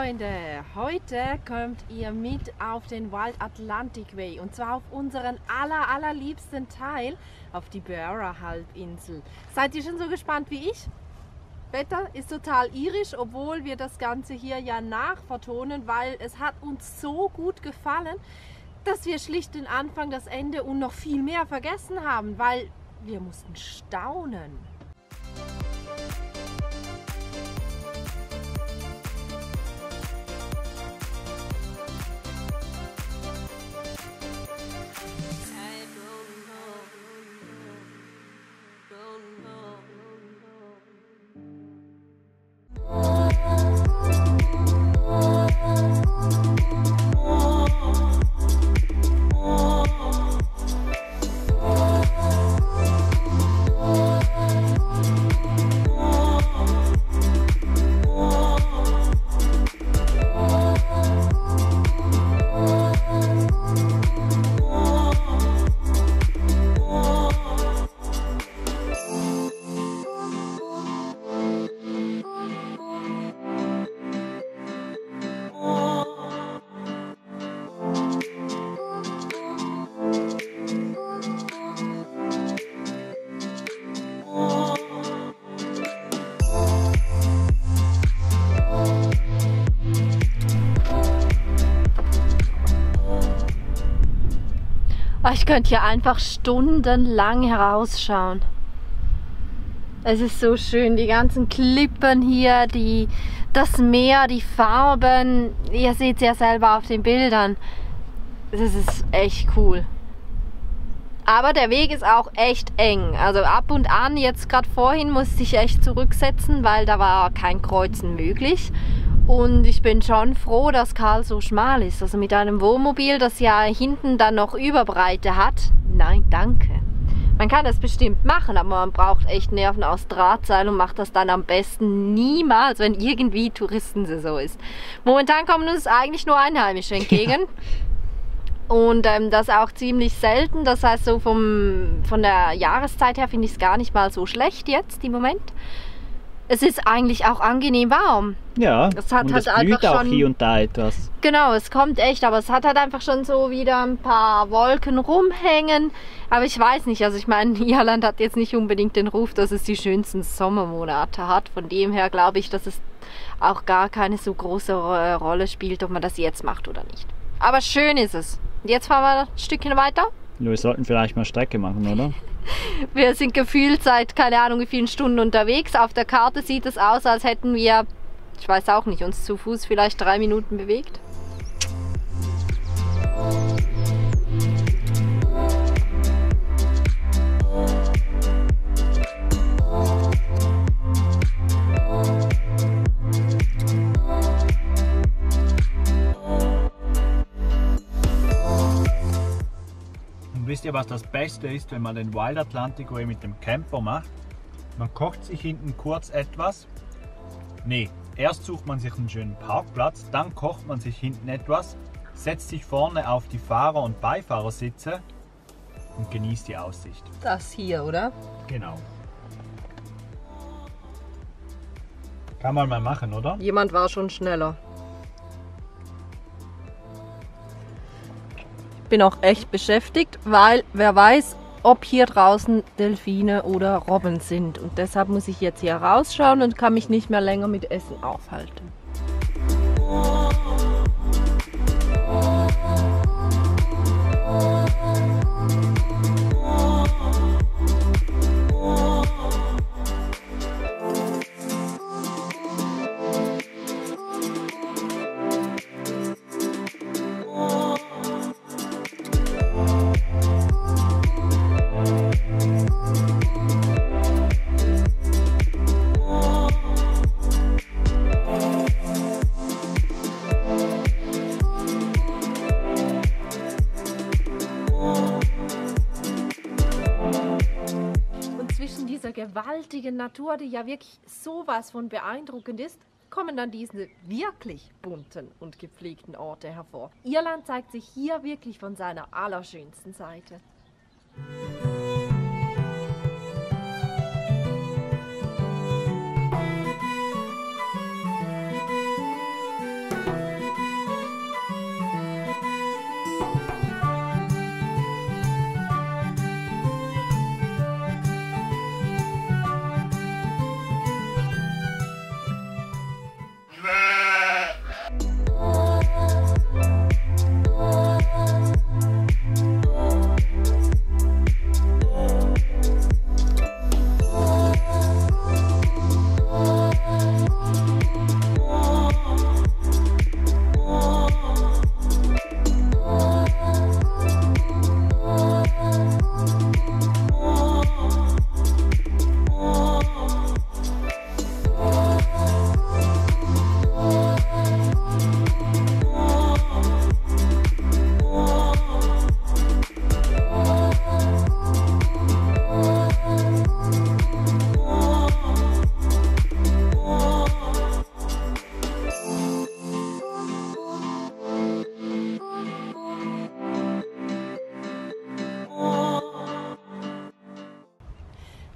Freunde, heute kommt ihr mit auf den Wild Atlantic Way und zwar auf unseren allerliebsten Teil, auf die Beara-Halbinsel. Seid ihr schon so gespannt wie ich? Wetter ist total irisch, obwohl wir das Ganze hier ja nachvertonen, weil es hat uns so gut gefallen, dass wir schlicht den Anfang, das Ende und noch viel mehr vergessen haben, weil wir mussten staunen. Ich könnte hier einfach stundenlang herausschauen. Es ist so schön, die ganzen Klippen hier, das Meer, die Farben. Ihr seht es ja selber auf den Bildern. Das ist echt cool. Aber der Weg ist auch echt eng. Also ab und an, jetzt gerade vorhin, musste ich echt zurücksetzen, weil da war kein Kreuzen möglich. Und ich bin schon froh, dass Karl so schmal ist. Also mit einem Wohnmobil, das ja hinten dann noch Überbreite hat. Nein, danke. Man kann das bestimmt machen, aber man braucht echt Nerven aus Drahtseil und macht das dann am besten niemals, wenn irgendwie Touristensaison ist. Momentan kommen uns eigentlich nur Einheimische entgegen. Ja. Und das auch ziemlich selten. Das heißt, so von der Jahreszeit her finde ich es gar nicht mal so schlecht jetzt im Moment. Es ist eigentlich auch angenehm warm. Ja, es hat und halt es blüht einfach auch schon, hier und da etwas. Genau, es kommt echt, aber es hat halt einfach schon so wieder ein paar Wolken rumhängen. Aber ich weiß nicht, also ich meine, Irland hat jetzt nicht unbedingt den Ruf, dass es die schönsten Sommermonate hat. Von dem her glaube ich, dass es auch gar keine so große Rolle spielt, ob man das jetzt macht oder nicht. Aber schön ist es. Jetzt fahren wir ein Stückchen weiter. Wir sollten vielleicht mal Strecke machen, oder? Wir sind gefühlt seit keine Ahnung wie vielen Stunden unterwegs. Auf der Karte sieht es aus, als hätten wir, ich weiß auch nicht, uns zu Fuß vielleicht 3 Minuten bewegt. Wisst ihr, was das Beste ist, wenn man den Wild Atlantic Way mit dem Camper macht? Man kocht sich hinten kurz etwas. Nee, erst sucht man sich einen schönen Parkplatz, dann kocht man sich hinten etwas, setzt sich vorne auf die Fahrer- und Beifahrersitze und genießt die Aussicht. Das hier, oder? Genau. Kann man mal machen, oder? Jemand war schon schneller. Bin auch echt beschäftigt, weil wer weiß, ob hier draußen Delfine oder Robben sind. Und deshalb muss ich jetzt hier rausschauen und kann mich nicht mehr länger mit Essen aufhalten. Gewaltigen Natur, die ja wirklich sowas von beeindruckend ist, kommen dann diese wirklich bunten und gepflegten Orte hervor. Irland zeigt sich hier wirklich von seiner allerschönsten Seite.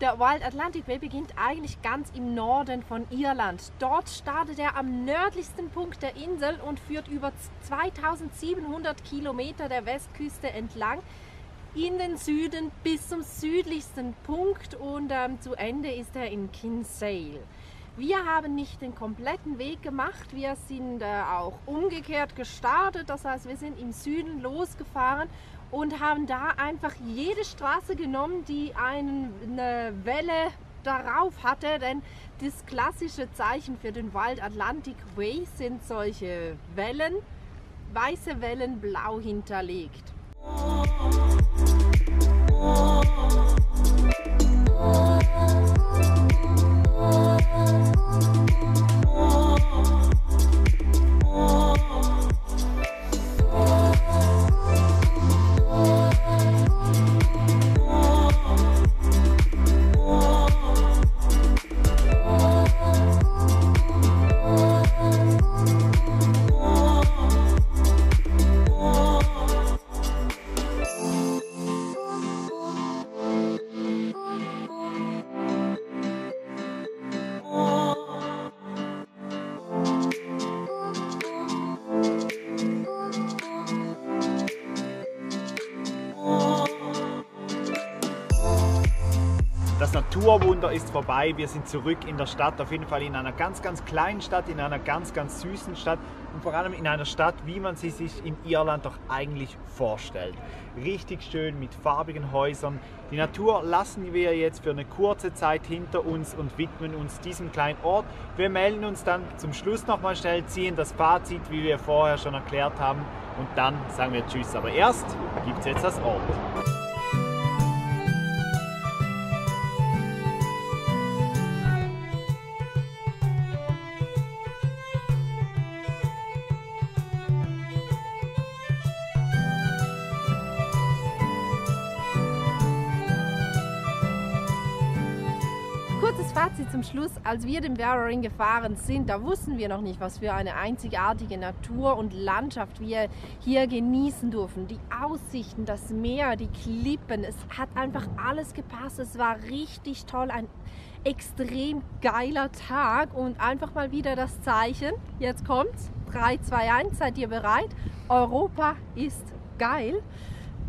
Der Wild Atlantic Way beginnt eigentlich ganz im Norden von Irland. Dort startet er am nördlichsten Punkt der Insel und führt über 2700 Kilometer der Westküste entlang in den Süden bis zum südlichsten Punkt und zu Ende ist er in Kinsale. Wir haben nicht den kompletten Weg gemacht, wir sind auch umgekehrt gestartet, das heißt wir sind im Süden losgefahren und haben da einfach jede Straße genommen, die eine Welle darauf hatte, denn das klassische Zeichen für den Wild Atlantic Way sind solche Wellen, weiße Wellen blau hinterlegt. Das Naturwunder ist vorbei, wir sind zurück in der Stadt, auf jeden Fall in einer ganz kleinen Stadt, in einer ganz süßen Stadt und vor allem in einer Stadt, wie man sie sich in Irland doch eigentlich vorstellt. Richtig schön mit farbigen Häusern. Die Natur lassen wir jetzt für eine kurze Zeit hinter uns und widmen uns diesem kleinen Ort. Wir melden uns dann zum Schluss nochmal schnell, ziehen das Fazit, wie wir vorher schon erklärt haben und dann sagen wir Tschüss. Aber erst gibt es jetzt das Ort. Kurzes Fazit zum Schluss, als wir den Barrow Ring gefahren sind, da wussten wir noch nicht, was für eine einzigartige Natur und Landschaft wir hier genießen durften. Die Aussichten, das Meer, die Klippen, es hat einfach alles gepasst. Es war richtig toll, ein extrem geiler Tag und einfach mal wieder das Zeichen. Jetzt kommt's, 3, 2, 1, seid ihr bereit? Europa ist geil.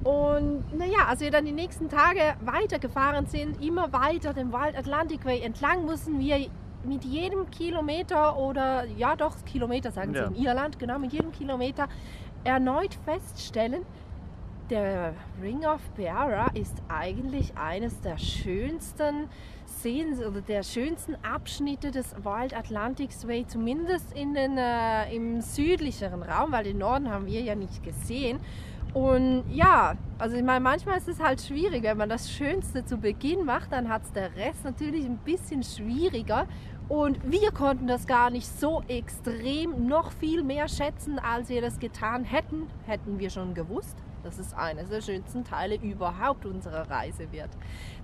Und naja, als wir dann die nächsten Tage weitergefahren sind, immer weiter den Wild Atlantic Way entlang, mussten wir mit jedem Kilometer oder, ja doch, Kilometer sagen sie in Irland, genau, mit jedem Kilometer erneut feststellen, der Ring of Beara ist eigentlich eines der schönsten oder der schönsten Abschnitte des Wild Atlantic Way, zumindest im südlicheren Raum, weil den Norden haben wir ja nicht gesehen. Und ja, also ich meine, manchmal ist es halt schwierig, wenn man das Schönste zu Beginn macht, dann hat es der Rest natürlich ein bisschen schwieriger. Und wir konnten das gar nicht so extrem noch viel mehr schätzen, als wir das getan hätten, hätten wir schon gewusst, dass es eines der schönsten Teile überhaupt unserer Reise wird.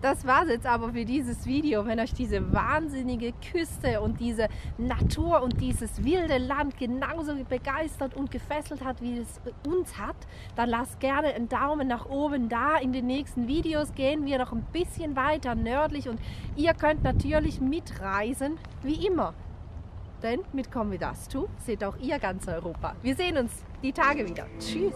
Das war es jetzt aber für dieses Video. Wenn euch diese wahnsinnige Küste und diese Natur und dieses wilde Land genauso begeistert und gefesselt hat, wie es uns hat, dann lasst gerne einen Daumen nach oben da. In den nächsten Videos gehen wir noch ein bisschen weiter nördlich und ihr könnt natürlich mitreisen, wie immer. Denn mit Convidastu seht auch ihr ganz Europa. Wir sehen uns die Tage wieder. Tschüss!